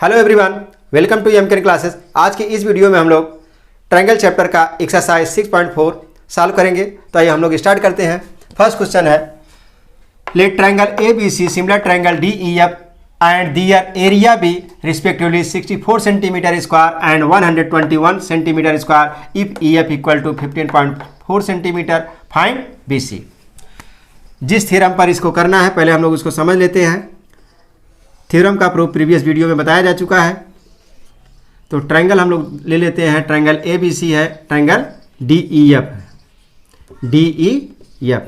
Hello everyone, welcome to M classes. आज की इस वीडियो में हम लोग ट्रायंगल चैप्टर का एक्सरसाइज 6.4 सॉल्व करेंगे। तो आइए हम लोग स्टार्ट करते हैं। फर्स्ट क्वेश्चन है, let triangle A B C similar triangle D E F and their area be respectively 64 centimetre square and 121 centimetre square if E F equal to 15.4 centimetre, find B C. जिस theorem पर इसको करना है पहले हम लोग उसको समझ लेते हैं। थ्योरम का प्रूफ प्रीवियस वीडियो में बताया जा चुका है। तो ट्रायंगल हम लोग ले लेते हैं, ट्रायंगल ए बी सी है, ट्रायंगल डी ई एफ है, डी ई एफ।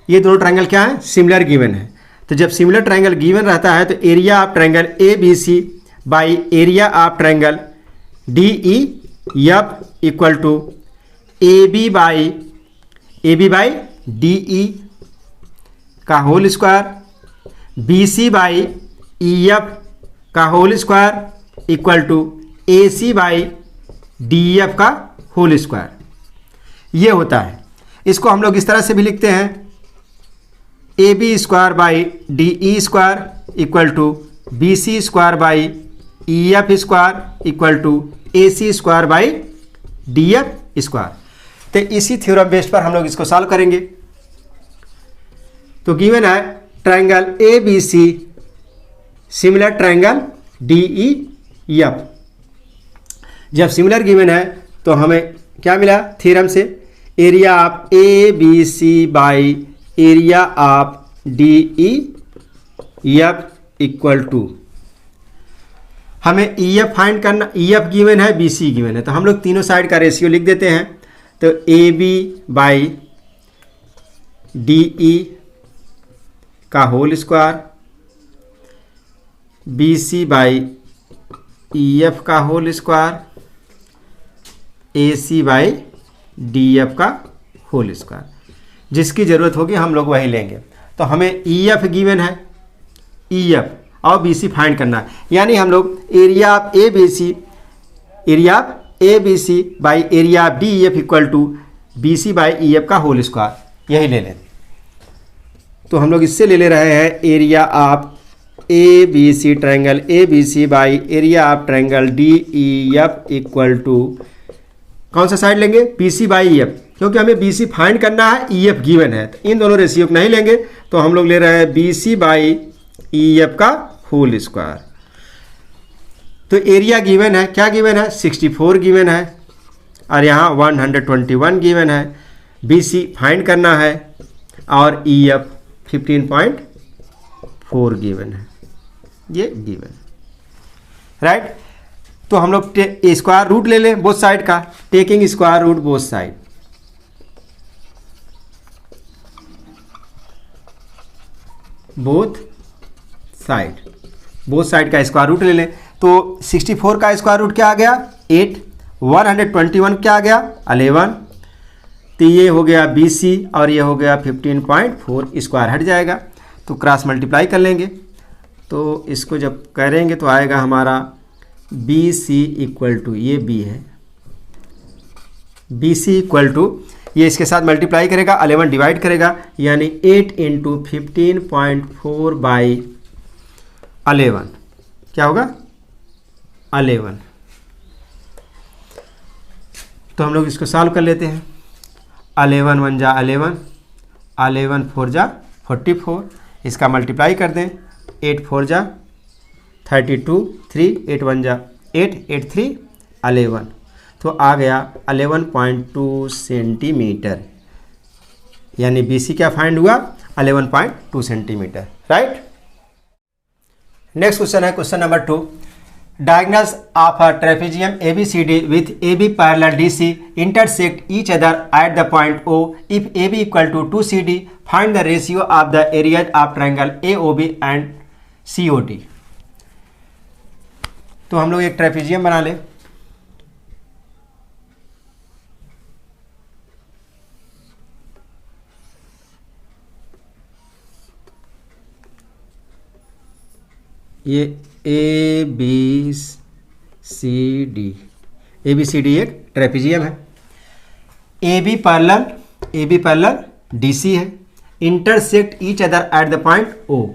ये दोनों ट्रायंगल क्या है? सिमिलर गिवन है। तो जब सिमिलर ट्रायंगल गिवन रहता है तो area of triangle A B C by area of triangle D E F equal to A B by D E का whole square, B C by E F का whole square equal to A C by D F का whole square. ये होता है। इसको हम लोग इस तरह से भी लिखते हैं, A B square by D E square equal to B C square by E F square equal to A C square by D F square. तो इसी थ्योरम बेस पर हम लोग इसको सॉल्व करेंगे। तो गिवन है triangle A B C similar triangle D E F. जब सिमिलर गिवन है तो हमें क्या मिला थ्योरम से? Area of A B C by area of D E F equal to, हमें ई एफ फाइंड करना। ई एफ गिवन है, बी सी गिवन है, तो हम लोग तीनों साइड का रेशियो लिख देते हैं। तो A B by D E का whole square, B C by E F का whole square, A C by D F का होल स्क्वायर। जिसकी ज़रूरत होगी हम लोग वही लेंगे। तो हमें ई एफ गिवन है, ई एफ और बी सी फाइंड करना है। यानी हम लोग area of A B C, area of A B C by area of D E F equal to B C by E F का whole square, यही ले लें। तो हम लोग इससे ले रहे हैं area of A B C, triangle A B C by area of triangle D E F equal to, कौन सा साइड लेंगे? B C by E F, क्योंकि हमें बी सी फाइंड करना है, ई एफ गिवन है। तो इन दोनों रेशियो को नहीं लेंगे, तो हम लोग ले रहे हैं B C by E F का होल स्क्वायर। तो एरिया गिवन है, क्या गिवन है? 64 गिवन है और यहाँ 121 गिवन है। बी सी फाइंड करना है और ई एफ 15.4 गिवन है, ये गिवन, राइट। तो हम लोग स्क्वायर रूट ले लें बोथ साइड का, taking square root both side. Both side का स्क्वायर रूट ले लें। तो 64 का स्क्वायर रूट क्या आ गया? 8। 121 क्या आ गया? 11। तो ये हो गया बी सी और ये हो गया 15.4, स्क्वायर हट जाएगा तो क्रॉस मल्टीप्लाई कर लेंगे। तो इसको जब करेंगे तो आएगा हमारा बी सी इक्वल टू, ये बी है, बी सी इक्वल टू, ये इसके साथ मल्टीप्लाई करेगा, 11 डिवाइड करेगा, यानी 8 इंटू 15.4 बाई 11 क्या होगा? 11। तो हम लोग इसको सॉल्व कर लेते हैं। 11 1 जा 11, 11 4 जा 44, इसका मल्टीप्लाई कर दें। 8 4 जा 32, 3 8 1 जा 8, 8 3 11, तो आ गया 11.2 सेंटीमीटर। यानी बी सी क्या फाइंड हुआ? 11.2 सेंटीमीटर, राइट। नेक्स्ट क्वेश्चन है question number 2। Diagonals of a trapezium ABCD with AB parallel DC intersect each other at the point O. If AB equal to 2CD, find the ratio of the areas of triangle AOB and COD. तो हम लोग एक trapezium बना ले। ये A B C D, A B C D एक trapezium है। A B parallel D C है, intersect each other at the point O.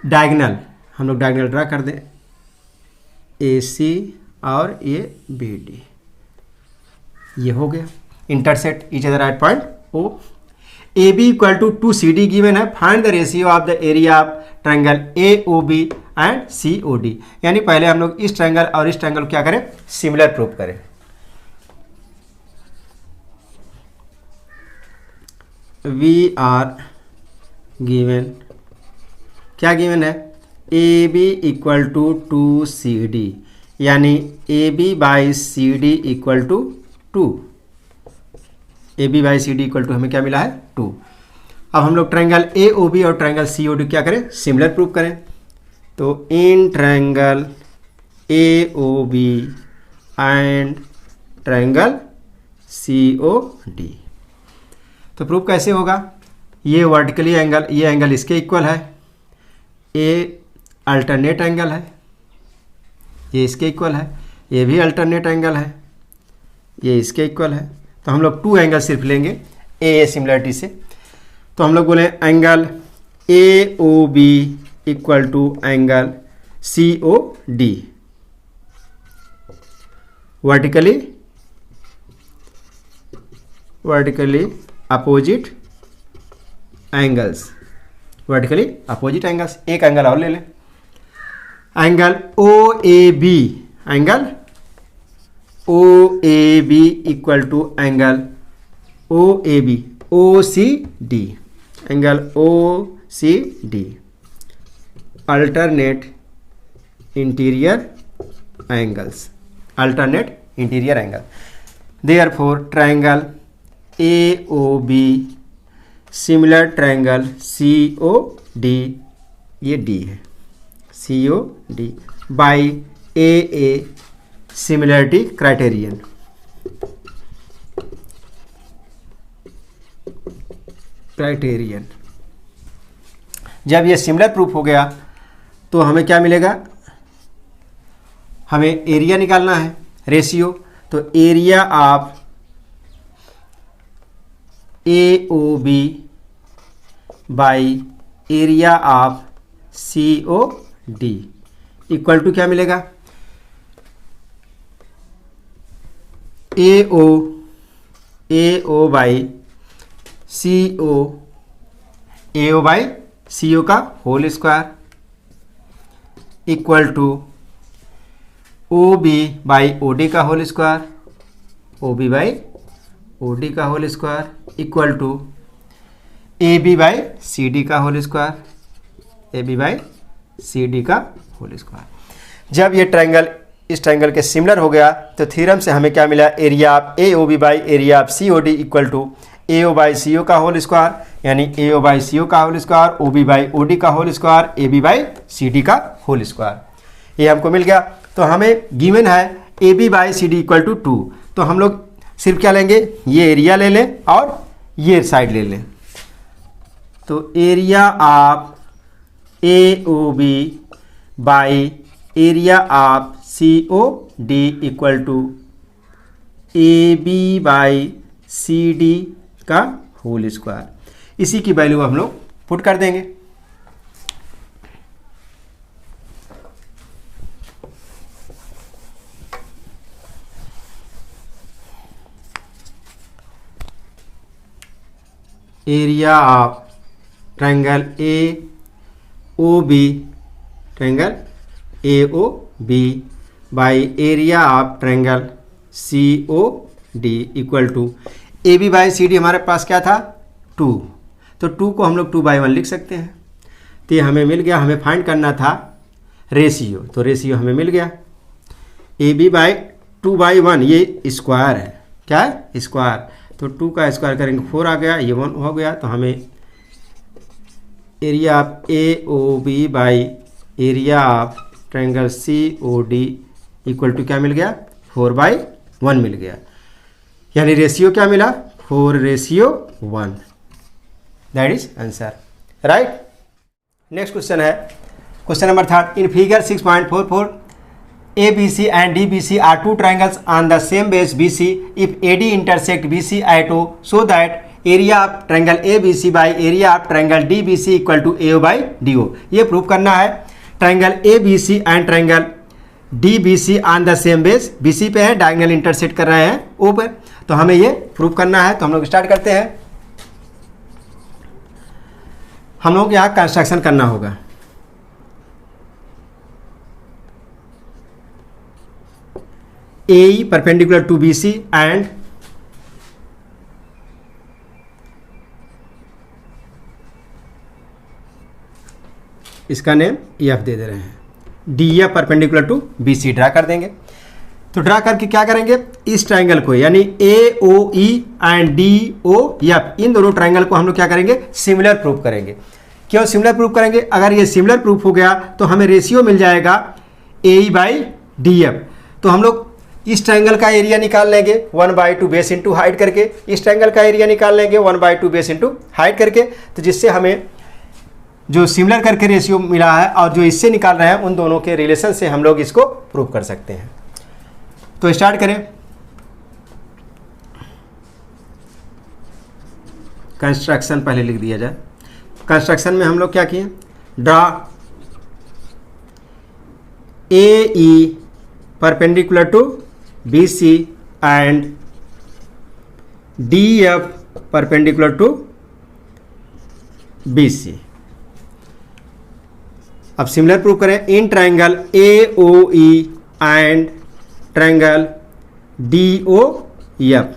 Diagonal, हम लोग डायगनल ड्रा कर दें, AC और ये BD, ये हो गया। Intersect each other at point O। AB equal to 2CD given है, find the ratio of the area of triangle AOB and COD। यानी पहले हम लोग इस ट्रायंगल और इस ट्रायंगल क्या करें, सिमिलर प्रूफ करें। वी आर गिवन, क्या गिवन है, AB इक्वल टू 2CD, यानी AB by CD equal to 2। AB by CD equal to हमें क्या मिला है, 2। अब हम लोग ट्रायंगल AOB और ट्रायंगल COD क्या करें, सिमिलर प्रूफ करें। तो in triangle AOB and triangle COD, तो प्रूफ कैसे होगा, ये वर्टिकली एंगल, ये एंगल इसके इक्वल है, ये अल्टरनेट एंगल है, ये इसके इक्वल है, ये भी अल्टरनेट एंगल है, ये इसके इक्वल है। तो हम लोग 2 एंगल सिर्फ लेंगे ए सिमिलरिटी से। तो हम लोग बोले angle AOB equal to angle COD, vertically opposite angles, vertically opposite angles. एक एंगल और ले लें, angle OAB, angle OAB equal to angle OAB OCD, angle OCD, alternate interior angles, alternate interior angle. Therefore triangle AOB similar triangle COD, ये D है, COD by AA similarity criterion. जब ये similar proof हो गया तो हमें क्या मिलेगा, हमें एरिया निकालना है, रेशियो। तो area of AOB by area of COD equal to क्या मिलेगा, AO बाई CO का whole square equal to OB by OD का whole square, OB by OD का whole square equal to AB by CD का whole square, AB by CD का whole square. जब ये triangle इस ट्रायंगल के similar हो गया तो थ्योरम से हमें क्या मिला, area of AOB by area of COD equal to AO by CO का होल स्क्वायर, यानी AO बाई CO का whole square, OB by OD का whole square, AB by CD का होल स्क्वायर। ये हमको मिल गया। तो हमें गिवन है AB by CD equal to 2। तो हम लोग सिर्फ क्या लेंगे, ये एरिया ले लें और ये साइड ले लें। तो area of AOB by area of COD equal to AB by CD का होल स्क्वायर। इसी की वैल्यू हम लोग पुट कर देंगे। Area of triangle AOB, triangle AOB by area of triangle COD equal to AB by CD हमारे पास क्या था 2, तो 2 को हम लोग 2/1 लिख सकते हैं। तो ये हमें मिल गया। हमें फाइंड करना था रेशियो, तो रेशियो हमें मिल गया AB बाई 2/1, ये स्क्वायर है, क्या है स्क्वायर। तो 2 का स्क्वायर करेंगे 4 आ गया, ये 1 हो गया। तो हमें area of AOB by area of triangle COD equal to क्या मिल गया 4/1 मिल गया। यानी रेशियो क्या मिला 4:1। That is answer, right. Next question है question number 3। In figure 6.44 ABC and DBC are two triangles on the same base BC. If AD intersect BC at O, so that area of triangle A B C by area of triangle D B C equal to A O by D O. ये prove करना है। Triangle A B C and triangle D B C on the same base, B C पे है, diagonal intersect कर रहे हैं ओ पर, तो हमें ये प्रूव करना है। तो हम लोग स्टार्ट करते हैं। हम लोग यहाँ कंस्ट्रक्शन करना होगा। A perpendicular to B C and इसका नेम एफ दे रहे हैं, D F perpendicular to B C draw कर देंगे। तो ड्रा करके क्या करेंगे, इस ट्रायंगल को यानी A O E and D O F, इन दोनों ट्रायंगल को हम लोग क्या करेंगे, सिमिलर प्रूफ करेंगे। क्यों सिमिलर प्रूफ करेंगे, अगर ये सिमिलर प्रूफ हो गया तो हमें रेशियो मिल जाएगा ए ई बाई डी एफ। तो हम लोग इस ट्रायंगल का एरिया निकाल लेंगे 1/2 बेस इंटू हाइट करके, इस ट्रायंगल का एरिया निकाल लेंगे 1/2 बेस इंटू हाइट करके, तो जिससे हमें जो सिमिलर करके रेशियो मिला है और जो इससे निकाल रहे हैं उन दोनों के रिलेशन से हम लोग इसको प्रूव कर सकते हैं। तो स्टार्ट करें। कंस्ट्रक्शन पहले लिख दिया जाए। कंस्ट्रक्शन में हम लोग क्या किए, draw A E perpendicular to B C and D F perpendicular to B C. अब सिमिलर प्रूव करें। In triangle A O E and triangle D O F,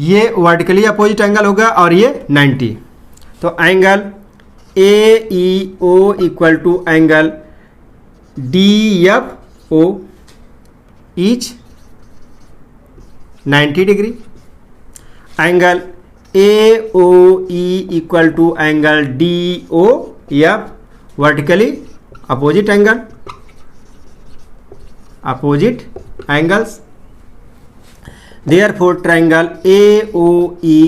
ये वर्टिकली अपोजिट एंगल होगा और ये 90। तो angle A E O equal to angle D F O each 90 degree. Angle A O E equal to angle D O F vertically opposite angle, opposite angles. Therefore triangle AOE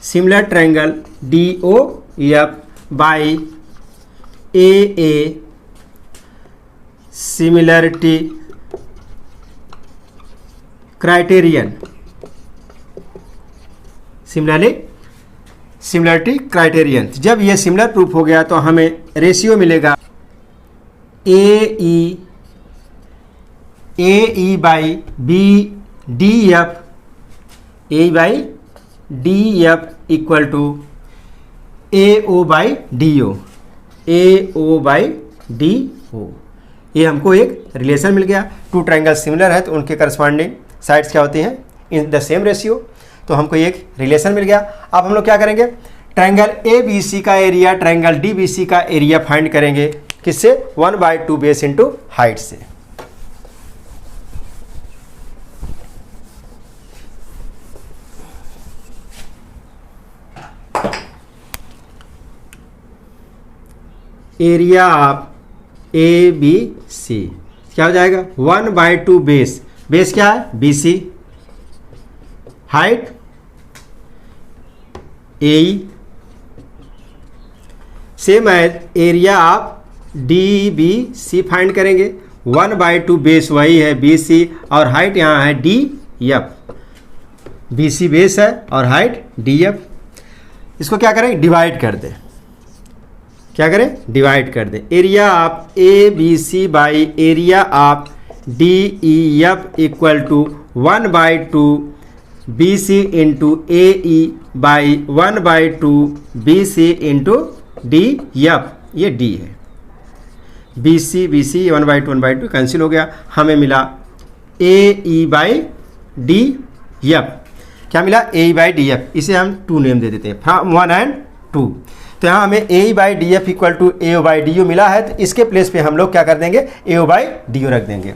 similar triangle DOF by AA similarity criterion, similarity criterion. जब ये similar proof हो गया तो हमें ratio मिलेगा A E by B D F, A by D F equal to A O by D O, A O by D O. ये हमको एक रिलेशन मिल गया। टू ट्रायंगल सिमिलर है तो उनके करस्पॉन्डिंग साइड्स क्या होती हैं, इन द सेम रेशियो। तो हमको एक रिलेशन मिल गया। अब हम लोग क्या करेंगे, ट्रायंगल ए बी सी का area triangle D B C का एरिया फाइंड करेंगे। किससे, 1/2 बेस इंटू हाइट से। Area of A B C क्या हो जाएगा, 1/2 बेस, बेस क्या है B C, height A, same as area of D B C find करेंगे। 1/2 बेस वही है बी सी और हाइट यहाँ है D F, B C base है और हाइट डी एफ। इसको क्या करें, डिवाइड कर दें। क्या करें, डिवाइड कर दें। Area of A B C by area of D E F equal to 1/2 B C into A E by 1/2 B C into D F, ये डी है। बी सी 1/2 कैंसिल हो गया, हमें मिला A E by D F. क्या मिला, ए by D F. इसे हम 2 नेम दे देते हैं, फ्रॉम 1 and 2। तो यहाँ हमें A by D F equal to A O by D U मिला है, तो इसके प्लेस पे हम लोग क्या कर देंगे, A O by D U रख देंगे।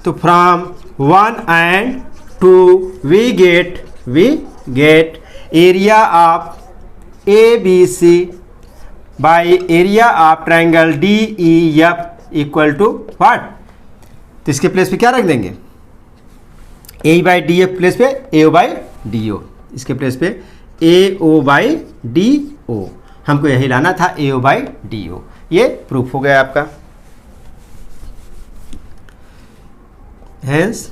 तो from 1 and 2 we get area of A B C by area of triangle D E F equal to what. तो इसके प्लेस पे क्या रख देंगे, A by D F place पे ए ओ बाई डी ओ, इसके प्लेस पे ए ओ बाई डी ओ। हमको यही लाना था, ए ओ बाई डी ओ। ये प्रूफ हो गया आपका। Hence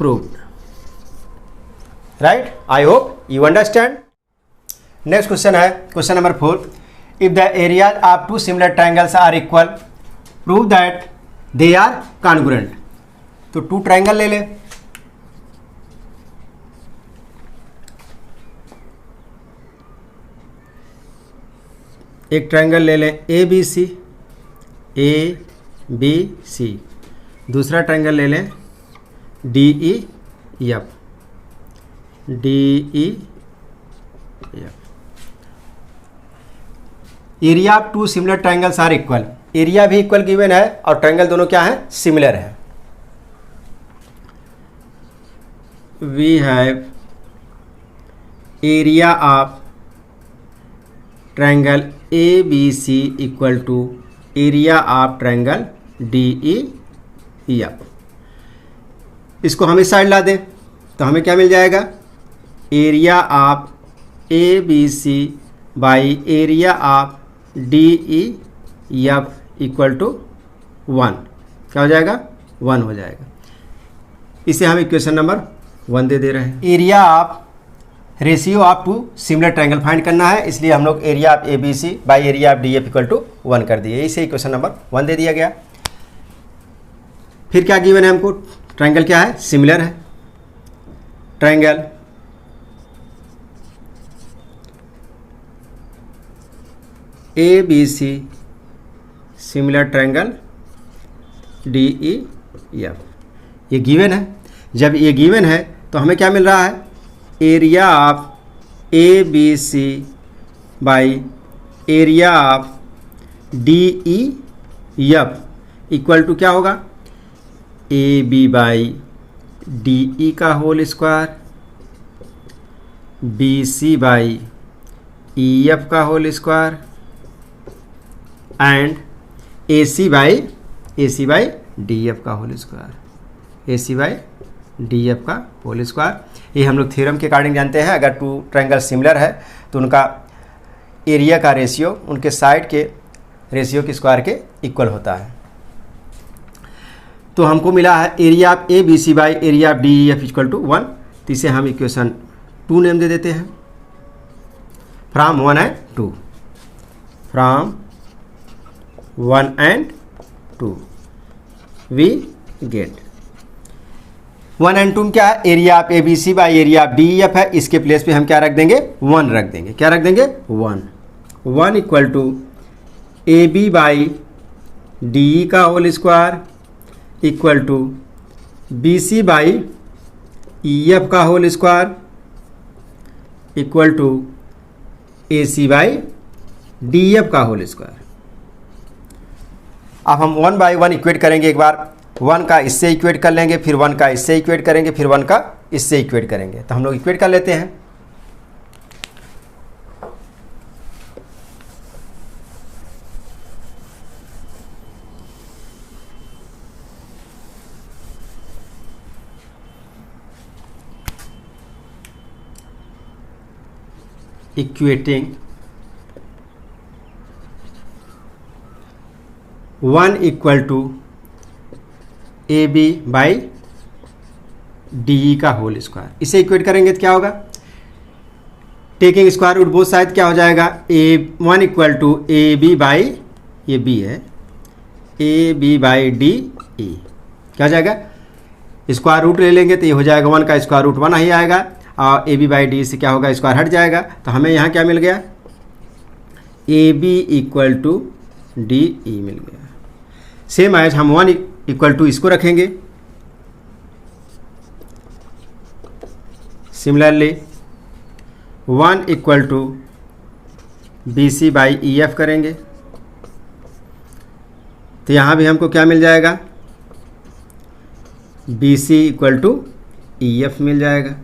proved. Right? I hope you understand. Next question है question number 4. If the areas of two similar triangles are equal, prove that they are congruent. तो टू ट्राइंगल ले ले, एक triangle ले लें ए बी सी, दूसरा ट्राइंगल ले लें D E F. Area of two similar triangles are equal, area भी इक्वल गिवन है और ट्राइंगल दोनों क्या है, सिमिलर है। We have area of triangle A B C equal to area of triangle D E F. इसको हम इस साइड ला दें तो हमें क्या मिल जाएगा, area of A B C by area of D E F equal to 1। क्या हो जाएगा, 1 हो जाएगा। इसे हम इक्वेशन नंबर 1 दे रहे हैं। Area of ratio of two similar triangle find करना है, इसलिए हम लोग area of A B C by area of D F equal to 1 कर दिए। इसे इक्वेशन नंबर 1 दे दिया गया। फिर क्या गिवन है हमको, ट्राइंगल क्या है, सिमिलर है। Triangle A B C similar triangle D E F, ये गिवन है। जब ये गिवन है तो हमें क्या मिल रहा है, area of A B C by area of D E F equal to क्या होगा, A B by D E का whole square, B C by E F का whole square and A C by D F का whole square, A C by D F का whole square. ये हम लोग theorem के अकॉर्डिंग जानते हैं, अगर टू ट्रायंगल सिमिलर है तो उनका एरिया का रेशियो उनके साइड के रेशियो के स्क्वायर के इक्वल होता है। तो हमको मिला है area of A B C by area of D E F equal to 1। तो इसे हम इक्वेशन 2 नेम दे देते हैं, from 1 and 2, from 1 and 2 we get 1 and 2 क्या है, area of A B C by area of D E F है। इसके प्लेस पे हम क्या रख देंगे, 1 रख देंगे। क्या रख देंगे, 1 equal to A B by D E का whole square equal to B C by E F का whole square equal to A C by D F का होल स्क्वायर। अब हम 1 बाई 1 इक्वेट करेंगे। एक बार 1 का इससे इक्वेट कर लेंगे, फिर 1 का इससे इक्वेट करेंगे, फिर 1 का इससे इक्वेट करेंगे। तो हम लोग इक्वेट कर लेते हैं। Equating 1 equal to A B by D E का होल स्क्वायर। इसे इक्वेट करेंगे तो क्या होगा, taking square root both side क्या हो जाएगा, A1 equal to A B by, ये बी है, A B by D E. क्या हो जाएगा, स्क्वायर रूट ले लेंगे तो ये हो जाएगा 1 का स्क्वायर रूट 1 ही आएगा, और ए बी बाई डी से क्या होगा, स्क्वायर हट जाएगा। तो हमें यहाँ क्या मिल गया, A B equal to D E मिल गया। सेम एज हम 1 इक्वल टू इसको रखेंगे, similarly 1 equal to B C by E F करेंगे तो यहाँ भी हमको क्या मिल जाएगा, B C equal to E F मिल जाएगा।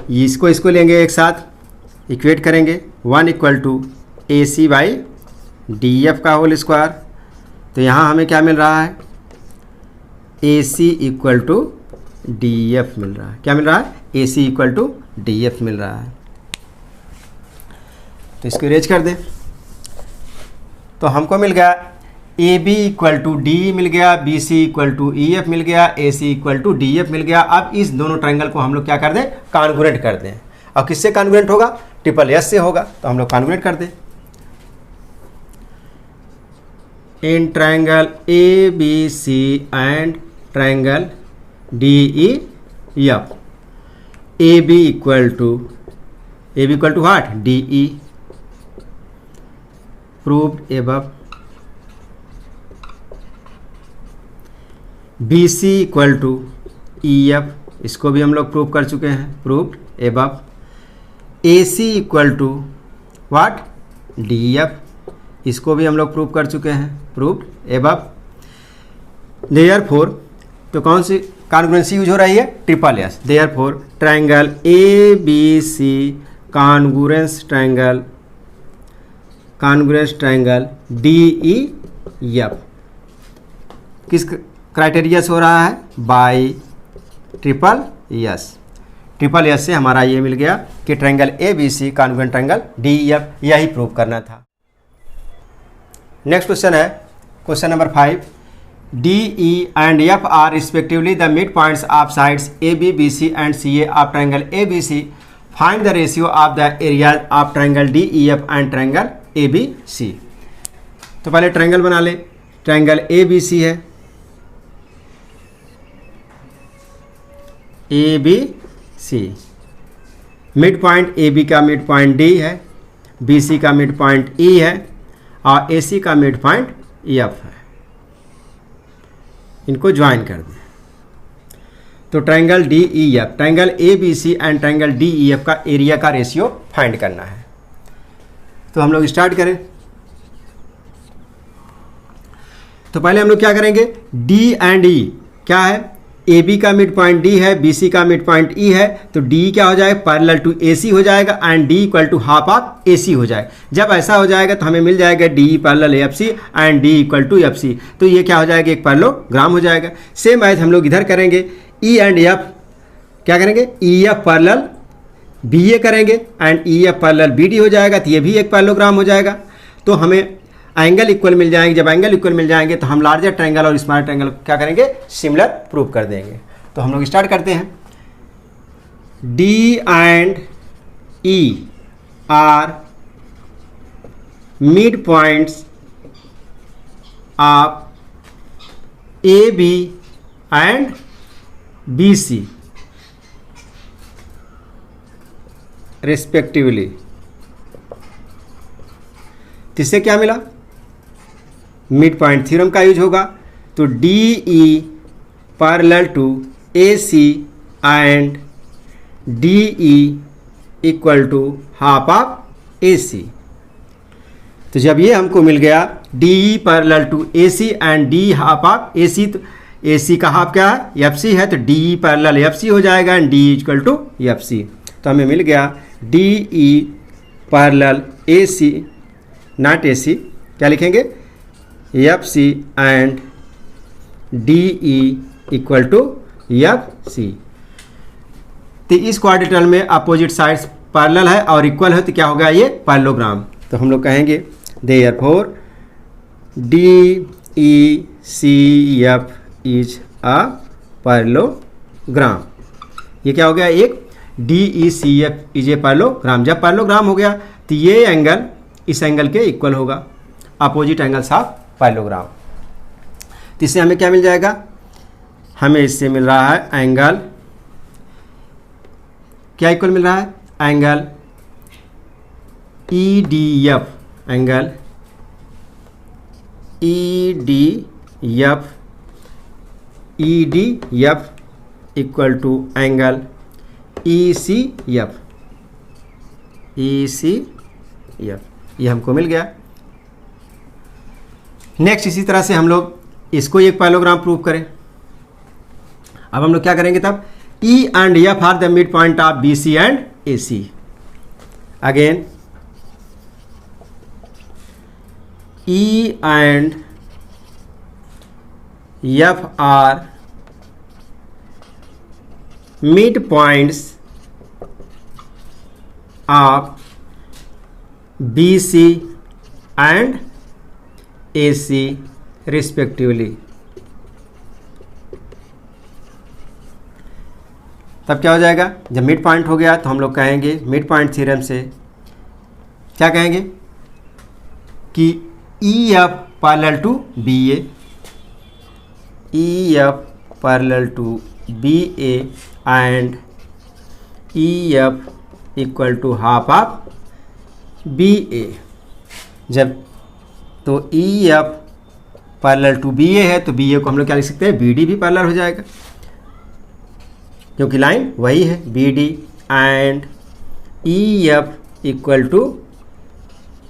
इसको लेंगे एक साथ इक्वेट करेंगे, 1 equal to A C by D F का होल स्क्वायर। तो यहाँ हमें क्या मिल रहा है, A C equal to D F मिल रहा है। क्या मिल रहा है, A C equal to D F मिल रहा है। तो इसको इरेज कर दें तो हमको मिल गया A B equal to D मिल गया, B C equal to E F मिल गया, A C equal to D F मिल गया। अब इस दोनों ट्रायंगल को हम लोग क्या कर दें, कॉन्ग्रुएंट कर दें। अब किससे कॉन्ग्रुएंट होगा, ट्रिपल एस से होगा, तो हम लोग कॉन्ग्रुएंट कर दें। In triangle A B C and triangle D E F, A B equal to what, D E, proved above. B C equal to E F, इसको भी हम लोग प्रूव कर चुके हैं, proved above. A C equal to what, D F, इसको भी हम लोग प्रूव कर चुके हैं, प्रूव्ड एबव। देयरफॉर, तो कौन सी कॉन्ग्रुएंसी यूज हो रही है, triple S. Therefore triangle A B C congruence triangle D E F किस क्राइटेरिया से हो रहा है, by triple S. Triple S से हमारा ये मिल गया कि triangle A B C congruent triangle D E F, यही प्रूव करना था। नेक्स्ट क्वेश्चन है question number 5। D E and F are respectively the mid points of sides A B B C and C A of triangle A B C. Find the ratio of the areas of triangle D E F and triangle A B C. तो पहले triangle बना ले, triangle A B C है, A B C, mid point A B का mid point D है, B C का mid point ई है और ए सी का मिड पॉइंट एफ है। इनको ज्वाइन कर दें तो triangle D E F, triangle A B C and triangle D E F का एरिया का रेशियो फाइंड करना है। तो हम लोग स्टार्ट करें। तो पहले हम लोग क्या करेंगे, डी एंड ई क्या है, ए बी का मिड पॉइंट डी है, बी सी का मिड पॉइंट ई है, तो डी क्या हो जाएगा, पैरेलल टू ए सी हो जाएगा and D equal to half of A C हो जाएगा। जब ऐसा हो जाएगा तो हमें मिल जाएगा D parallel F C and D equal to F C, तो ये क्या हो जाएगा, एक पैरेललोग्राम हो जाएगा। सेम मैथ हम लोग इधर करेंगे, ई एंड एफ क्या करेंगे, E F parallel B A करेंगे and E F parallel B D हो जाएगा, तो ये भी एक पैरेललोग्राम हो जाएगा। तो हमें एंगल इक्वल मिल जाएंगे। जब एंगल इक्वल मिल जाएंगे तो हम लार्जर ट्रायंगल और स्मॉलर ट्रायंगल क्या करेंगे, सिमिलर प्रूव कर देंगे। तो हम लोग स्टार्ट करते हैं। D and E are mid points of A B and B C respectively. इससे क्या मिला, मिड पॉइंट थ्योरम का यूज होगा। तो D E parallel to A C and D E equal to half of A C. तो जब ये हमको मिल गया D E parallel to A C and D half of A C, तो ए सी का हाफ क्या है, एफ सी है, तो D E parallel F C हो जाएगा and D equal to F C. तो हमें मिल गया D E parallel A C not A C, क्या लिखेंगे, F C and D E equal to F C. तो इस क्वाड्रेटरल में अपोजिट साइड्स पैरेलल है और इक्वल है, तो क्या होगा, ये पैरेललोग्राम। तो हम लोग कहेंगे therefore D E C F is a parallelogram. ये क्या हो गया, एक D E C F is a parallelogram. जब पैरेललोग्राम हो गया तो ये एंगल इस एंगल के इक्वल होगा, अपोजिट एंगल्स ऑफ पैरेललोग्राम। तो इससे हमें क्या मिल जाएगा, हमें इससे मिल रहा है एंगल क्या इक्वल मिल रहा है, angle E D F, angle E D F equal to angle E C F, ये हमको मिल गया। नेक्स्ट इसी तरह से हम लोग इसको एक पैरेललोग्राम प्रूव करें। अब हम लोग क्या करेंगे तब, E and F are the midpoint of BC and AC. Again, E and F are midpoints of BC and AC respectively. तब क्या हो जाएगा, जब मिड पॉइंट हो गया तो हम लोग कहेंगे मिड पॉइंट थ्योरम से क्या कहेंगे कि E F parallel to B A, E F parallel to B A and E F equal to half of B A. जब तो E F parallel to B A है तो बी ए को हम लोग क्या लिख सकते हैं, बी डी भी पैरेलल हो जाएगा क्योंकि लाइन वही है B D, and E F equal to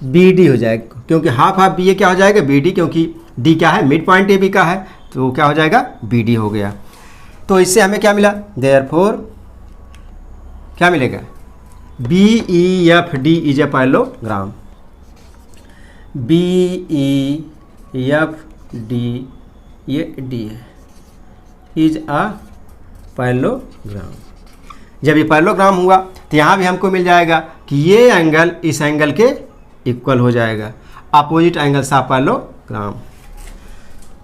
B D हो जाएगा क्योंकि हाफ ऑफ बी ए क्या हो जाएगा, बी डी, क्योंकि डी क्या है, मिड पॉइंट ए बी का है, तो क्या हो जाएगा, बी डी हो गया। तो इससे हमें क्या मिला, देयरफॉर क्या मिलेगा, B E F D is a parallelogram, B E F D, ये डी है, इज अ पैरेललोग्राम। जब ये पैरेललोग्राम हुआ तो यहाँ भी हमको मिल जाएगा कि ये एंगल इस एंगल के इक्वल हो जाएगा, अपोजिट एंगल्स ऑफ पैरेललोग्राम।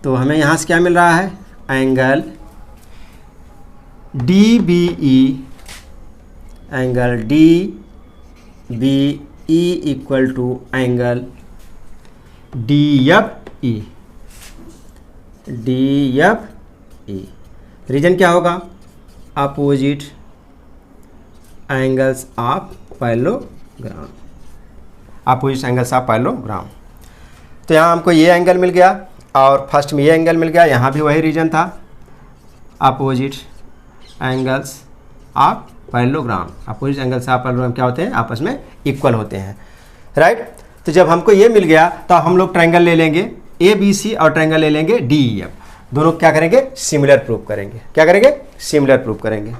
तो हमें यहाँ से क्या मिल रहा है, angle D B E, angle D B E equal to angle D F E, D F E. Reason क्या होगा, opposite angles of parallelogram, opposite angles of parallelogram. तो यहाँ हमको ये एंगल मिल गया और फर्स्ट में ये एंगल मिल गया, यहाँ भी वही रीजन था, opposite angles of parallelogram. Opposite angles of parallelogram क्या होते हैं, आपस में इक्वल होते हैं, राइट। तो जब हमको ये मिल गया तो हम लोग ट्रायंगल ले लेंगे ए बी सी और ट्रायंगल ले लेंगे डी ई एफ, दोनों क्या करेंगे, सिमिलर प्रूफ करेंगे। क्या करेंगे, सिमिलर प्रूफ करेंगे।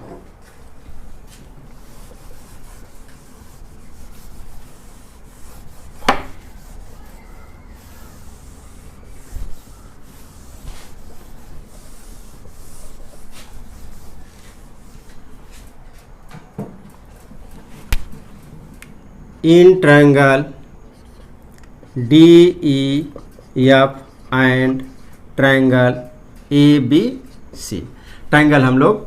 In triangle DEF and triangle ABC, triangle हम लोग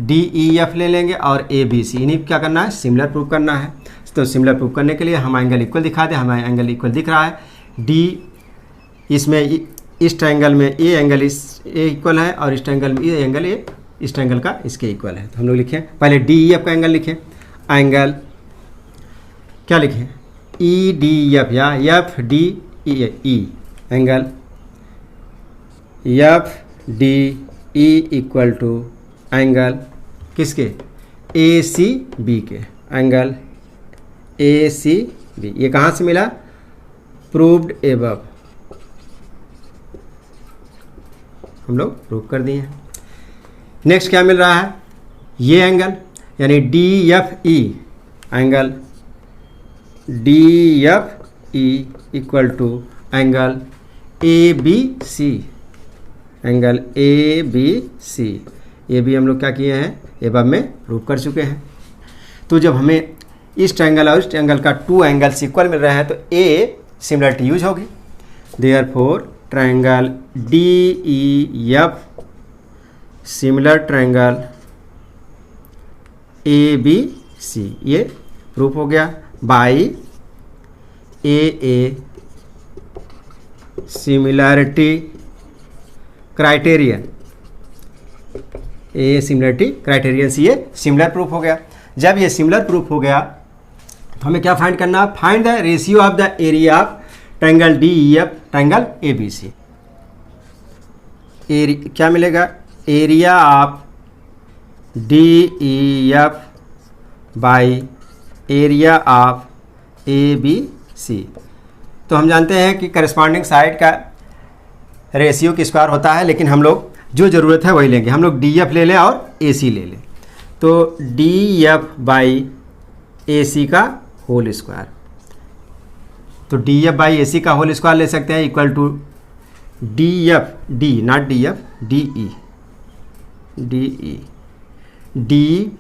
DEF ले लेंगे और ABC, इन्हीं क्या करना है, सिमिलर प्रूफ करना है। तो सिमिलर प्रूफ करने के लिए हम एंगल इक्वल दिखा दें, हमारा एंगल इक्वल दिख रहा है, D इसमें इस ट्रायंगल में ए एंगल इस ए इक्वल है और इस ट्रायंगल में ये एंगल ए इस ट्रायंगल का इसके इक्वल है। तो हम लोग लिखें, पहले DEF का एंगल लिखें, एंगल क्या लिखें, ई डी एफ या F D E, angle F D E equal to angle किसके, ए सी बी के, एंगल ए सी बी। ये कहाँ से मिला, प्रूव्ड एबव, हम लोग प्रूव कर दिए हैं। नेक्स्ट क्या मिल रहा है, ये एंगल यानी D F E, angle D F E equal to angle A B C, angle A B C. ये भी हम लोग क्या किए हैं, एबव में प्रूव कर चुके हैं। तो जब हमें इस ट्रायंगल और इस ट्रायंगल का टू एंगल्स इक्वल मिल रहे हैं तो ए सिमिलरिटी यूज होगी, therefore triangle D E F similar triangle A B C, ये प्रूफ हो गया by A similarity criterion, A similarity criterion से ये सिमिलर प्रूफ हो गया। जब ये सिमिलर प्रूफ हो गया तो हमें क्या फाइंड करना, find the ratio of the area of triangle D E F triangle A B C. क्या मिलेगा, area of D E F by area of A B C. तो हम जानते हैं कि करस्पॉन्डिंग साइड का रेशियो की स्क्वायर होता है, लेकिन हम लोग जो ज़रूरत है वही लेंगे, हम लोग डी एफ ले लें और ए सी ले लें। तो D F by A C का होल स्क्वायर, तो D F by A C का होल स्क्वायर ले सकते हैं, equal to D F D not D F D E, D E D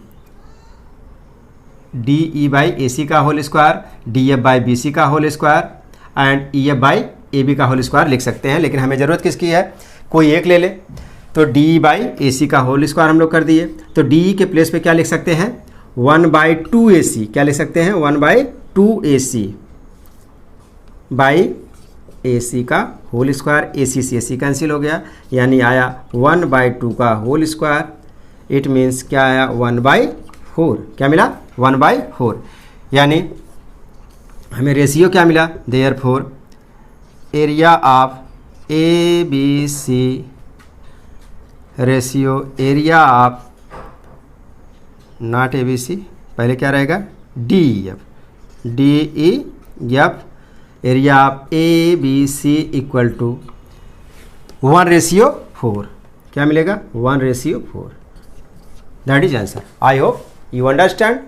D E by A C का whole square, D F by B C का whole square and E F by A B का whole square लिख सकते हैं, लेकिन हमें ज़रूरत किसकी है, कोई एक ले ले। तो डी बाई ए सी का होल स्क्वायर हम लोग कर दिए, तो डी के प्लेस पे क्या लिख सकते हैं, 1/2 ए सी, क्या लिख सकते हैं 1/2 ए सी बाई ए सी का होल स्क्वायर, ए सी से ए सी कैंसिल हो गया, यानी आया 1/2 का होल स्क्वायर। इट मीन्स क्या आया 1/4, क्या मिला 1/4, यानी हमें रेशियो क्या मिला, therefore area of A B C ratio area of not A B C, पहले क्या रहेगा D E F area of A B C equal to 1/4, क्या मिलेगा 1/4। That is answer. I hope you understand.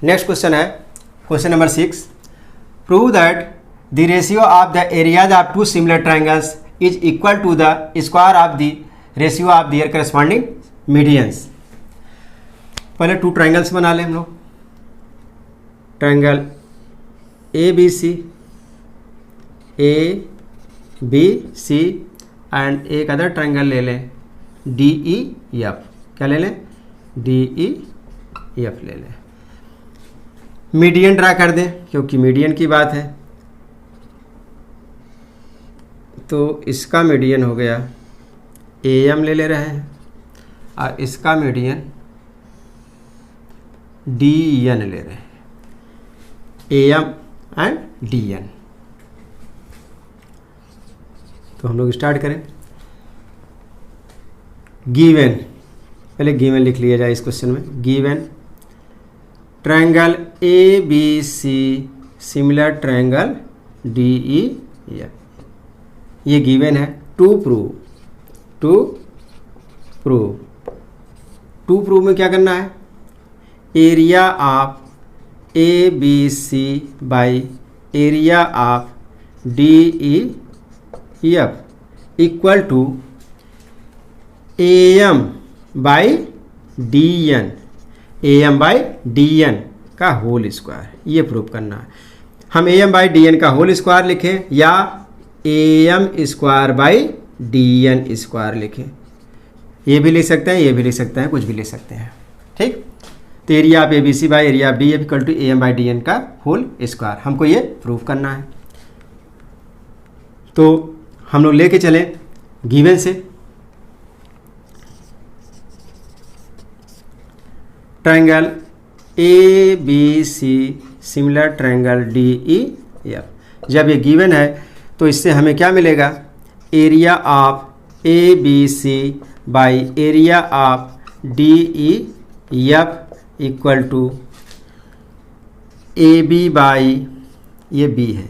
Next question है question number 6। Prove that the ratio of the areas of two similar triangles is equal to the square of the ratio of their corresponding medians. पहले two triangles बना लें हम लोग, triangle A B C and एक other triangle ले लें D E F, क्या ले लें डी ई एफ ले लें। मीडियन ड्रा कर दें, क्योंकि मीडियन की बात है, तो इसका मीडियन हो गया ए एम ले रहे हैं और इसका मीडियन डी एन ले रहे हैं, A M and D N. तो हम लोग स्टार्ट करें। गिवन, पहले गिवन लिख लिया जाए इस क्वेश्चन में। Given triangle A B C similar triangle D E F, ये गिवन है। टू प्रूव में क्या करना है, area of A B C by area of D E F equal to A M by D N, A M by D N का whole square, ये prove करना है। हम A M by D N का whole square लिखें या A M square by D N square लिखें, ये भी लिख सकते हैं, ये भी लिख सकते हैं, कुछ भी लिख सकते हैं, ठीक। तो area of A B C by area of D F equal to A M by D N का होल स्क्वायर, हमको ये प्रूव करना है। तो हम लोग लेके चले गिवन से। Triangle A B C similar triangle D E F, जब ये गिवन है तो इससे हमें क्या मिलेगा, area of A B C by area of D E F equal to A B by, ये बी है,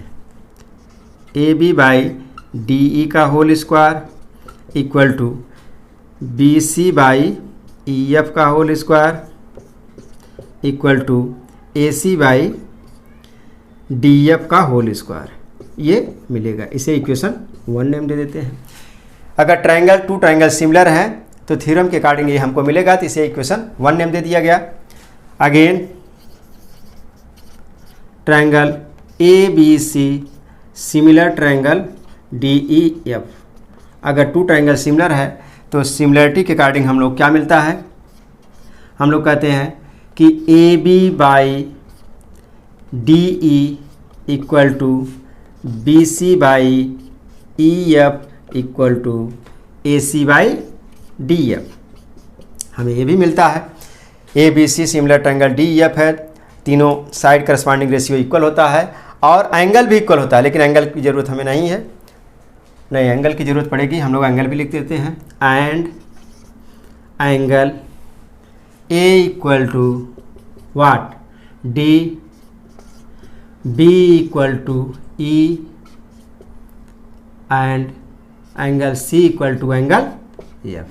A B by D E का whole square equal to B C by E F का whole square equal to A C by D F का whole square, ये मिलेगा। इसे equation 1 name दे देते हैं। अगर ट्रायंगल टू ट्रायंगल सिमिलर हैं तो थ्योरम के अकॉर्डिंग ये हमको मिलेगा, तो इसे इक्वेशन 1 नेम दे दिया गया। Again triangle A B C similar triangle D E F, अगर टू ट्रायंगल सिमिलर है तो सिमिलरिटी के अकॉर्डिंग हम लोग क्या मिलता है, हम लोग कहते हैं कि A B by D E equal to B C by E F equal to A C by D F, हमें ये भी मिलता है। A B C similar triangle D E F है, तीनों साइड करस्पॉन्डिंग रेशियो इक्वल होता है और एंगल भी इक्वल होता है, लेकिन एंगल की ज़रूरत हमें नहीं है, नहीं एंगल की ज़रूरत पड़ेगी, हम लोग एंगल भी लिख देते हैं। And angle A equal to what, D B equal to E and angle C equal to angle F.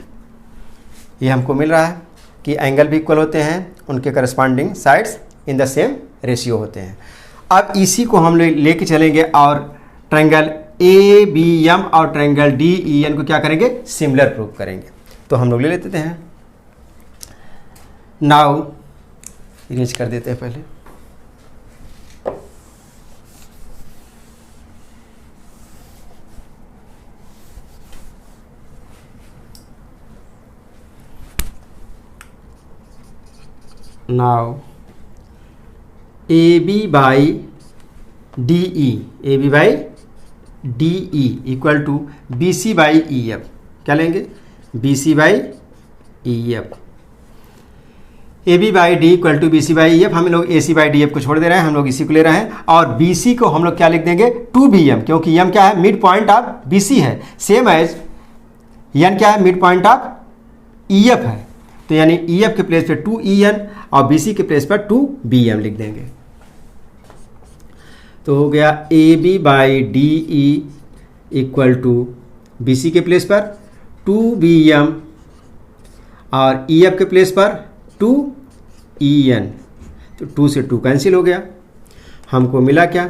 ये हमको मिल रहा है कि एंगल भी इक्वल होते हैं, उनके corresponding sides in the same ratio होते हैं। अब इसी को हम लोग लेके चलेंगे और ट्रायंगल ए बी एम और ट्रायंगल डी ई एन को क्या करेंगे, सिमिलर प्रूव करेंगे। तो हम लोग ले लेते हैं, नाउ इरेज कर देते हैं पहले। Now A B by D E, A B by D E equal to B C by E F. क्या लेंगे? B C by E F. A B by D equal to B C by E F. हम लोग A C by D F को छोड़ दे रहे हैं, हम लोग इसी को ले रहे हैं। और बी सी को हम लोग क्या लिख देंगे? टू बी एम, क्योंकि एम क्या है? Mid point of B C है। सेम एज एन क्या है? Mid point of E F है। तो यानी ई एफ के प्लेस पे टू ई एन और बी सी के प्लेस पर टू बी एम लिख देंगे। तो हो गया A B by D E equal to B C के प्लेस पर टू बी एम और ई एफ के प्लेस पर टू ई एन। तो टू से टू कैंसिल हो गया। हमको मिला क्या?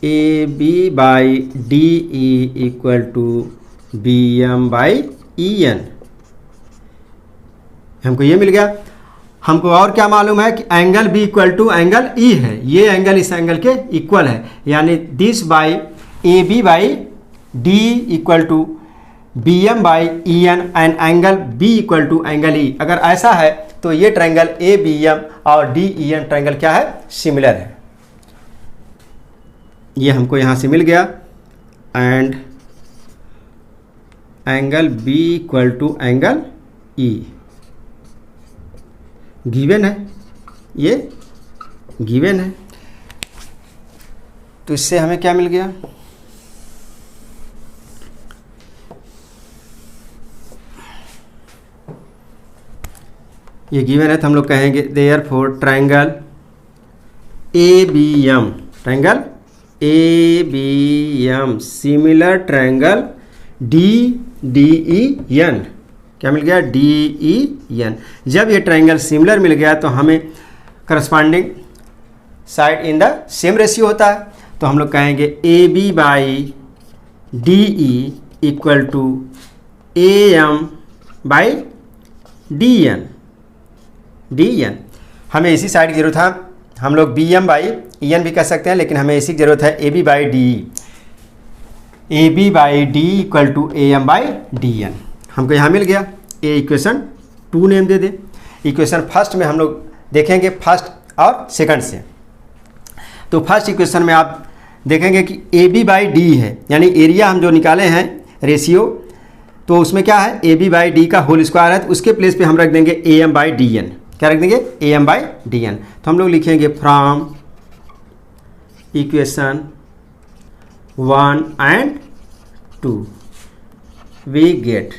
A B by D E equal to B M by E N. हमको ये मिल गया। हमको और क्या मालूम है कि angle B equal to angle E है। ये एंगल इस एंगल के इक्वल है, यानी this by A B by D equal to B M by E N and angle B equal to angle E. अगर ऐसा है तो ये ट्रायंगल ए बी एम और डी ई एन ट्रायंगल क्या है? सिमिलर है। ये हमको यहाँ से मिल गया। And angle B equal to angle E given है, ये गिवन है। तो इससे हमें क्या मिल गया? ये गिवन है तो हम लोग कहेंगे therefore triangle A B M, triangle A B M similar triangle D D E N. क्या मिल गया? D E N. जब ये ट्रायंगल सिमिलर मिल गया तो हमें corresponding side in the same ratio होता है। तो हम लोग कहेंगे A B by D E equal to A M by D N, D N. हमें इसी साइड की जरूरत है। हम लोग B M by E N भी कह सकते हैं, लेकिन हमें इसी की जरूरत है A B by D E, A B by D equal to A M by D N. हमको यहाँ मिल गया। ए इक्वेशन 2 नेम दे दे। इक्वेशन फर्स्ट में हम लोग देखेंगे फर्स्ट और सेकंड से। तो फर्स्ट इक्वेशन में आप देखेंगे कि ए बी बाई डी है, यानी एरिया हम जो निकाले हैं रेशियो, तो उसमें क्या है? ए बी बाई डी का होल स्क्वायर है। तो उसके प्लेस पे हम रख देंगे A M by D N. क्या रख देंगे? A M by D N. तो हम लोग लिखेंगे from equation 1 and 2 we get,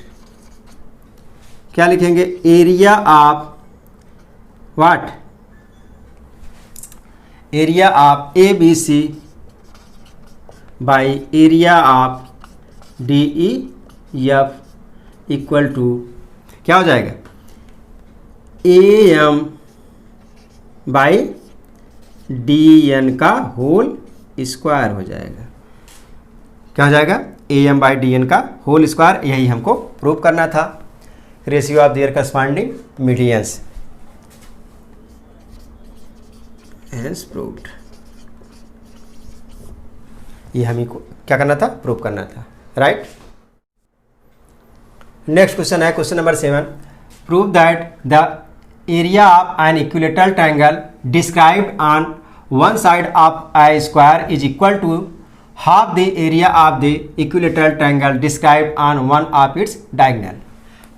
क्या लिखेंगे? Area of what? Area of A B C by area of D E F equal to क्या हो जाएगा? A M by D N का होल स्क्वायर हो जाएगा। क्या हो जाएगा? A M by D N का होल स्क्वायर। यही हमको प्रूव करना था। Ratio of their corresponding medians has proved. ये हमें को क्या करना था? प्रूव करना था, राइट। नेक्स्ट क्वेश्चन है question number 7। Prove that the area of an equilateral triangle described on one side of a square is equal to half the area of the equilateral triangle described on one of its diagonal.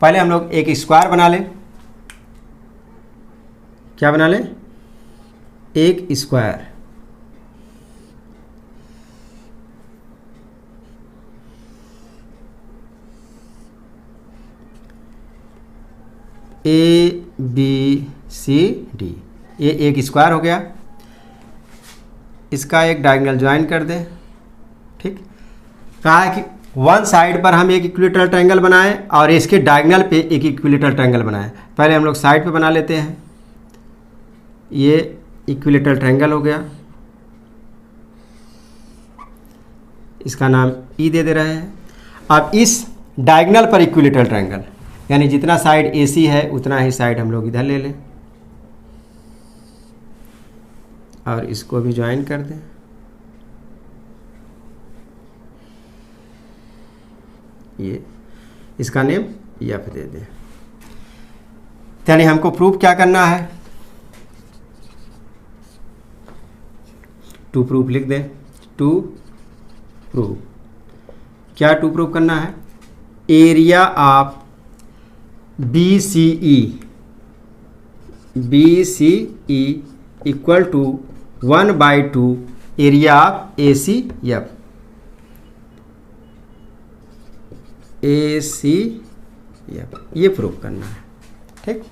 पहले हम लोग एक square बना लें। क्या बना लें? एक square. A B C D, ये एक स्क्वायर हो गया। इसका एक डायगोनल ज्वाइन कर दें। ठीक, कहा है कि वन साइड पर हम एक इक्विलेटरल ट्रायंगल बनाएं और इसके डायगोनल पे एक इक्विलेटरल ट्रायंगल बनाएं। पहले हम लोग साइड पे बना लेते हैं। ये इक्विलेटरल ट्रायंगल हो गया, इसका नाम ई दे रहे हैं। अब इस डायगोनल पर इक्विलेटरल ट्रायंगल, यानी जितना साइड ए सी है उतना ही साइड हम लोग इधर ले लें और इसको भी ज्वाइन कर दें। ये इसका नेम एफ दे दें। यानी हमको प्रूफ क्या करना है? टू प्रूफ लिख दें, टू प्रूफ। क्या टू प्रूफ करना है? Area of BCE equal to 1/2 area of ACF। ये प्रूफ करना है, ठीक।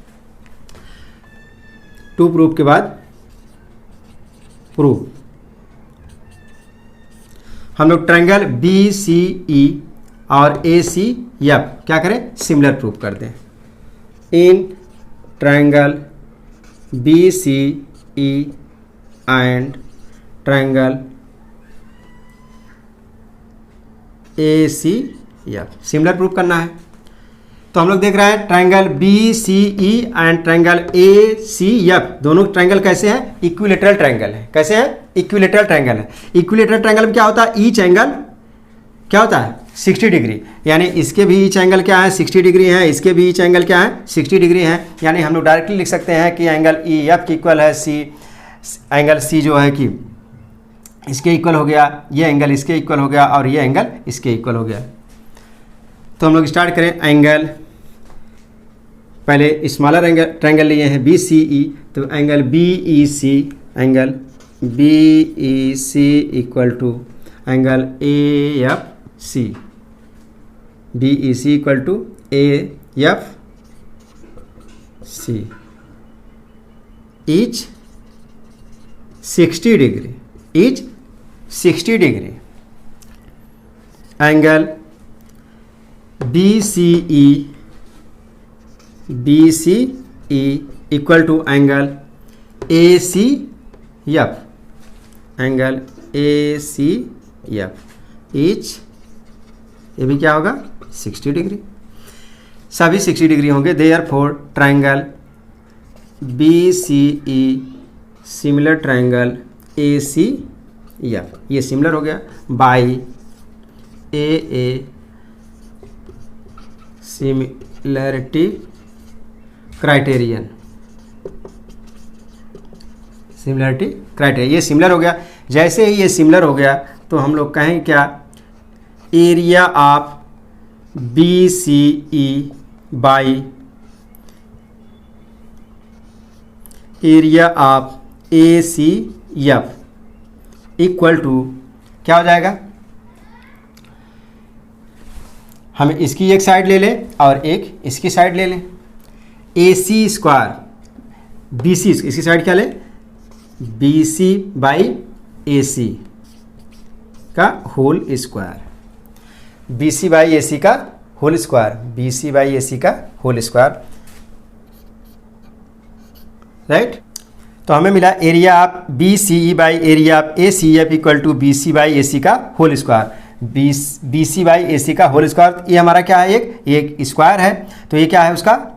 टू प्रूफ के बाद प्रूफ हम लोग ट्रायंगल BCE और ACF क्या करें? सिमिलर प्रूफ कर दें। In triangle BCE and triangle ACF similar proof करना है। तो हम लोग देख रहे हैं triangle BCE and triangle ACF दोनों ट्रायंगल कैसे हैं? इक्विलेटरल ट्रायंगल है। कैसे हैं? इक्विलेटरल ट्रायंगल है। इक्विलेटरल ट्रायंगल में क्या होता है? ईच एंगल क्या होता है? 60 डिग्री। यानी इसके भी ईच एंगल क्या है? 60 डिग्री है। इसके भी ईच एंगल क्या है? 60 डिग्री है। यानी हम लोग डायरेक्टली लिख सकते हैं कि एंगल EF की इक्वल है एंगल C जो है कि इसके इक्वल हो गया, ये एंगल इसके इक्वल हो गया और ये एंगल इसके इक्वल हो गया। तो हम लोग स्टार्ट करें। एंगल पहले स्मॉलर एंगल ट्रायंगल लिए हैं BCE, तो angle BEC equal to angle AFC। BEC equal to AFC each 60 degree, each 60 degree. Angle BCE equal to angle ACF, angle ACF each ये भी क्या होगा? 60 डिग्री। सभी 60 डिग्री होंगे। Therefore triangle BCE similar triangle ACF, ये similar हो गया by AA similarity criterion. Similarity criteria ये सिमिलर हो गया। जैसे ही ये सिमिलर हो गया तो हम लोग कहेंगे क्या? Area of BCE by area of ACF equal to क्या हो जाएगा? हम इसकी एक साइड ले लें और एक इसकी साइड ले लें। AC स्क्वायर BC, इसकी साइड क्या लें? BC बाई AC का whole square. BC by AC का whole square, BC by AC का होल स्क्वायर, राइट। तो हमें मिला area of BCE by area of ACF equal to BC by AC का whole square. BC by AC का whole square, ये हमारा क्या है? एक स्क्वायर है, तो ये क्या है? उसका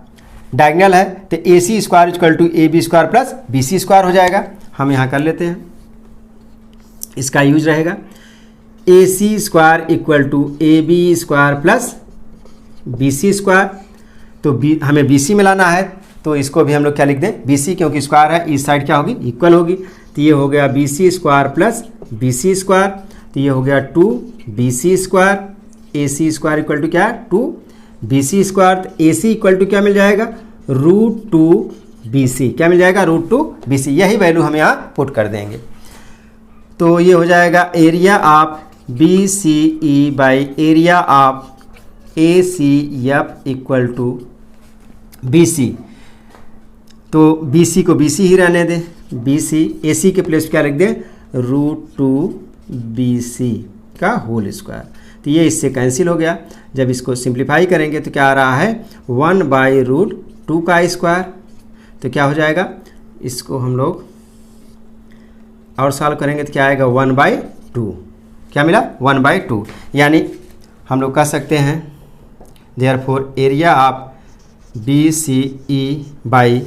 डायगोनल है। तो AC square equal to AB square plus BC square हो जाएगा। हम यहाँ कर लेते हैं, इसका यूज रहेगा AC square equal to AB square plus BC square. तो हमें BC मिलाना है, तो इसको भी हम लोग क्या लिख दें? BC, क्योंकि स्क्वायर है, इस साइड क्या होगी? इक्वल होगी। तो ये हो गया BC square plus BC square, तो ये हो गया 2BC square. AC square equal to क्या है? 2BC square. तो AC इक्वल टू क्या मिल जाएगा? √2BC। क्या मिल जाएगा? √2BC। यही वैल्यू हम यहाँ पुट कर देंगे। तो ये हो जाएगा area of BCE by area of ACF equal to BC। तो BC को BC ही रहने दें, BC। AC के प्लेस क्या लिख दें? √2BC का होल स्क्वायर। तो ये इससे कैंसिल हो गया। जब इसको सिंप्लीफाई करेंगे तो क्या आ रहा है? 1/√2 का स्क्वायर। तो क्या हो जाएगा? इसको हम लोग और सॉल्व करेंगे तो क्या आएगा? 1/2। क्या मिला? 1/2। यानी हम लोग कह सकते हैं therefore area of BCE by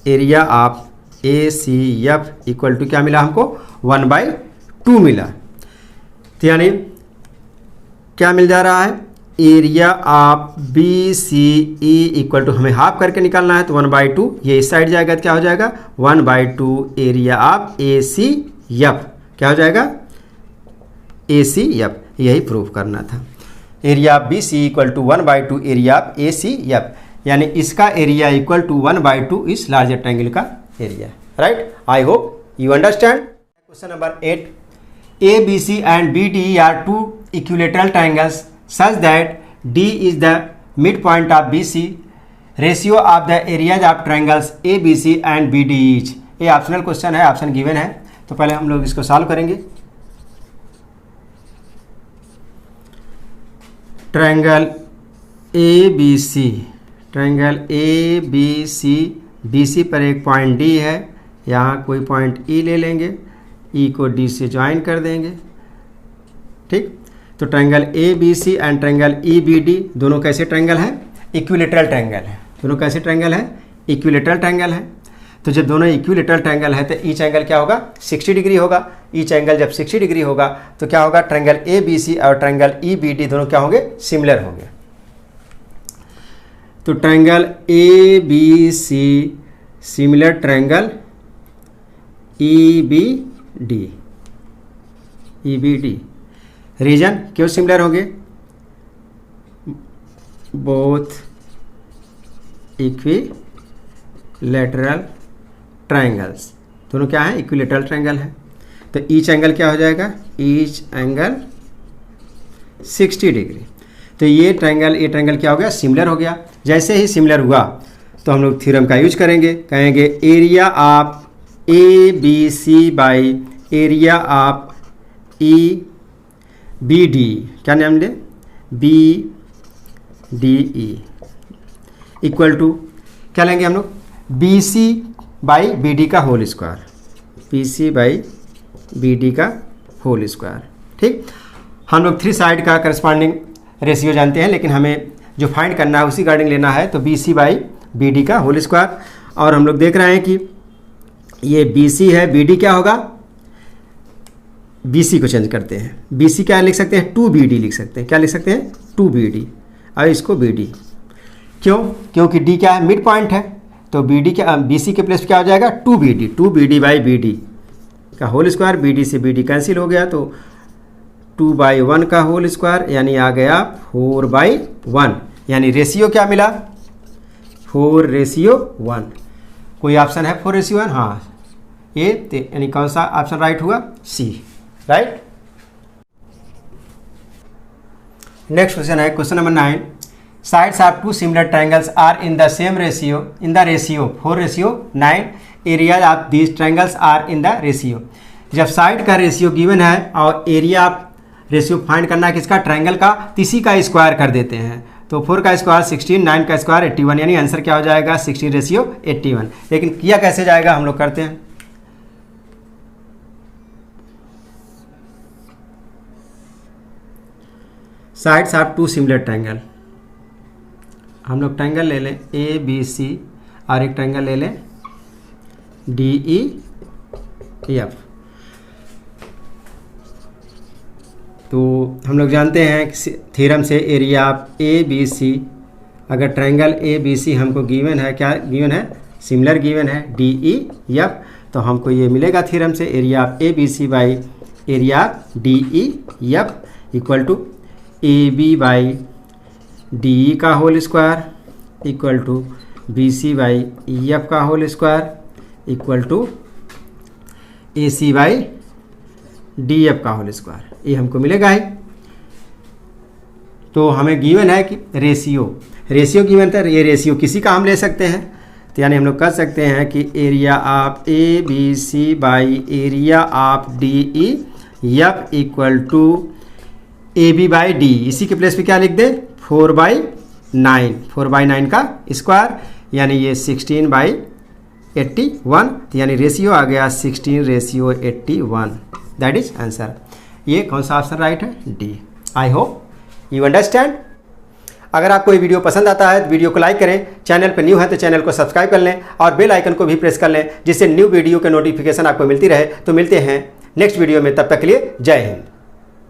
area of ACF equal to क्या मिला हमको? 1/2 मिला। तो यानी क्या मिल जा रहा है? Area of BCE equal to, हमें हाफ करके निकालना है तो 1/2, ये इस साइड जाएगा तो क्या हो जाएगा? 1/2 एरिया ऑफ ACF क्या हो जाएगा, ACF, यही प्रूफ करना था। Area of BC equal to 1/2 area of ACF, यानी इसका एरिया इक्वल टू 1/2 इस लार्जर ट्रायंगल का area, right. I hope you understand. Question number 8, ABC and BD are two equilateral triangles such that D is the midpoint of BC. Ratio of the areas of triangles ABC and BD each. ये optional question है, option given है, तो पहले हम लोग इसको solve करेंगे। Triangle ABC, triangle ABC, BC पर एक पॉइंट D है, यहाँ कोई पॉइंट E ले लेंगे, E को D से ज्वाइन कर देंगे, ठीक। तो triangle ABC and triangle EBD दोनों कैसे ट्रायंगल हैं, इक्विलेटरल ट्रायंगल है। दोनों कैसे ट्रायंगल है, इक्विलेटरल ट्रायंगल है। तो जब दोनों इक्विलेटरल ट्रायंगल है तो ईच एंगल क्या होगा, 60 डिग्री होगा। ईच एंगल जब 60 डिग्री होगा तो क्या होगा, ट्रायंगल ABC और ट्रायंगल EBD दोनों क्या होंगे, सिमिलर होंगे। तो triangle ABC similar triangle EBD। Reason क्यों सिमिलर होंगे, बोथ इक्विलेटरल ट्रायंगल्स, दोनों क्या है, इक्विलेटरल ट्रायंगल है। तो ईच एंगल क्या हो जाएगा, ईच एंगल 60 डिग्री। तो ये ट्रायंगल क्या हो गया, सिमिलर हो गया। जैसे ही सिमिलर हुआ तो हम लोग थ्योरम का यूज करेंगे, कहेंगे area of ABC by area of EBD, क्या नाम ले, BDE इक्वल टू क्या लेंगे हम लोग, BC बाई BD का whole square, BC by BD का होल स्क्वायर, ठीक। हम लोग 3 साइड का करस्पॉन्डिंग रेशियो जानते हैं, लेकिन हमें जो फाइंड करना है उसी गार्डिंग लेना है, तो BC बाई BD का होल स्क्वायर। और हम लोग देख रहे हैं कि ये BC है, BD क्या होगा, BC को चेंज करते हैं, BC क्या लिख सकते हैं, 2BD लिख सकते हैं। क्या लिख सकते हैं, 2BD, और इसको BD। क्यों, क्योंकि D क्या है, मिड पॉइंट है, तो BD क्या, BC के प्लेस पे क्या हो जाएगा, 2BD बाई BD का होल स्क्वायर। BD से BD कैंसिल हो गया, तो 2/1 का होल स्क्वायर, यानी आ गया 4/1, यानी रेशियो क्या मिला, 4:1। कोई ऑप्शन है 4:1, हाँ, ये यानी कौन सा ऑप्शन राइट हुआ, C, राइट। नेक्स्ट क्वेश्चन है question number 9, sides of 2 similar triangles are in the same ratio, in the ratio 4:9, area of these triangles are in the ratio. जब साइड का रेशियो गिवन है और area of ratio find करना है किसका, triangle का, इसी का स्क्वायर कर देते हैं। तो 4 का स्क्वायर 16, 9 का स्क्वायर 81, यानी आंसर क्या हो जाएगा, 16:81। लेकिन किया कैसे जाएगा, हम लोग करते हैं। साइड्स ऑफ 2 सिमिलर ट्रायंगल, हम लोग ट्रायंगल ले लें ABC और एक ट्रायंगल ले लें DEF। तो हम लोग जानते हैं थ्योरम से एरिया ऑफ ABC, अगर ट्रायंगल ABC हमको गिवन है, क्या गिवन है, सिमिलर गिवन है DEF, तो हमको ये मिलेगा थ्योरम से area of ABC by area of DEF equal to AB by DE का whole square equal to BC by EF का whole square equal to AC by DF का होल स्क्वायर, ये हमको मिलेगा ही। तो हमें गिवन है कि रेशियो गिवन था, ये रेशियो किसी का हम ले सकते हैं, तो यानी हम लोग कर सकते हैं कि area of ABC by area of DEF equal to AB by D, इसी के प्लेस पे क्या लिख दें, 4/9 का स्क्वायर, यानी ये 16/81, यानी रेशियो आ गया 16:81, दैट इज आंसर। ये कौन सा ऑप्शन राइट है, D। I hope you understand. अगर आपको ये वीडियो पसंद आता है तो वीडियो को लाइक करें, चैनल पर न्यू है तो चैनल को सब्सक्राइब कर लें और बेल आइकन को भी प्रेस कर लें, जिससे न्यू वीडियो के नोटिफिकेशन आपको मिलती रहे। तो मिलते हैं नेक्स्ट वीडियो में, तब तक के लिए जय हिंद।